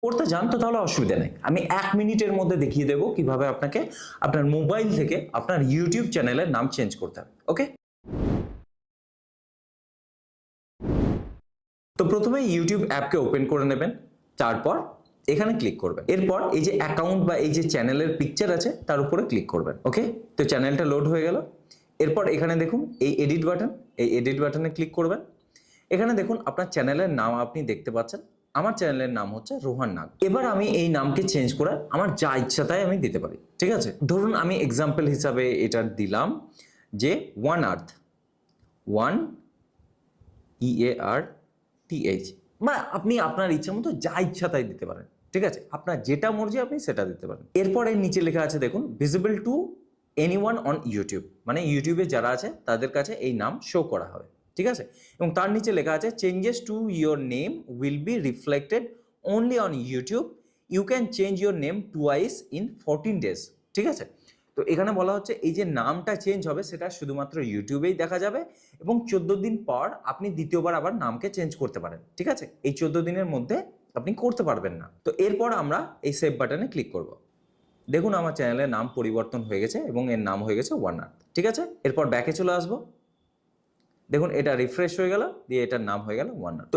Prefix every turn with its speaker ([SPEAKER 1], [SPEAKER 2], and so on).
[SPEAKER 1] করতে চান তো তাহলে অসুবিধা নেই, আমি 1 মিনিটের মধ্যে দেখিয়ে দেবো কিভাবে আপনাকে আপনার মোবাইল থেকে আপনার ইউটিউব চ্যানেলের নাম চেঞ্জ করতে হবে। ওকে, তো প্রথমে ইউটিউব অ্যাপকে ওপেন করে নেবেন, তারপর এখানে ক্লিক করবেন। এরপর এই যে অ্যাকাউন্ট বা এই যে চ্যানেলের পিকচার আছে তার উপরে ক্লিক করবেন। ওকে, তো চ্যানেলটা লোড হয়ে গেল। এরপর এখানে দেখুন এই এডিট বাটন, এই এডিট বাটনে ক্লিক করবেন। এখানে দেখুন আপনার চ্যানেলের নাম আপনি দেখতে পাচ্ছেন, আমার চ্যানেলের নাম হচ্ছে রোহান নাগ। এবার আমি এই নামকে চেঞ্জ করে আমার যা ইচ্ছা তাই আমি দিতে পারি, ঠিক আছে। ধরুন আমি এক্সাম্পল হিসাবে এটা দিলাম যে ওয়ান আর্থ, ওয়ান EARTH, বা আপনি আপনার ইচ্ছা মতো যা ইচ্ছা তাই দিতে পারেন, ঠিক আছে, আপনার যেটা মর্জি আপনি সেটা দিতে পারেন। এরপর এর নিচে লেখা আছে দেখুন visible two anyone on YouTube, মানে ইউটিউবে যারা আছে তাদের কাছে এই নাম শো করা হবে, ঠিক আছে। এবং তার নিচে লেখা আছে changes to your name will be reflected only on YouTube, you can change your name twice in 14 days, ঠিক আছে। তো এখানে বলা হচ্ছে এই যে নামটা চেঞ্জ হবে সেটা শুধুমাত্র ইউটিউবেই দেখা যাবে এবং 14 দিন পর আপনি দ্বিতীয়বার আবার নামকে চেঞ্জ করতে পারেন, ঠিক আছে। এই 14 দিনের মধ্যে আপনি করতে পারবেন না। তো এরপর আমরা এই সেভ বাটনে ক্লিক করব। দেখুন আমার চ্যানেলের নাম পরিবর্তন হয়ে গেছে এবং এর নাম হয়ে গেছে ওয়ান আর্থ, ঠিক আছে। এরপর ব্যাকে চলে আসবো, দেখুন এটা রিফ্রেশ হয়ে গেল, দিয়ে এটার নাম হয়ে গেল ওয়ান আর্থ।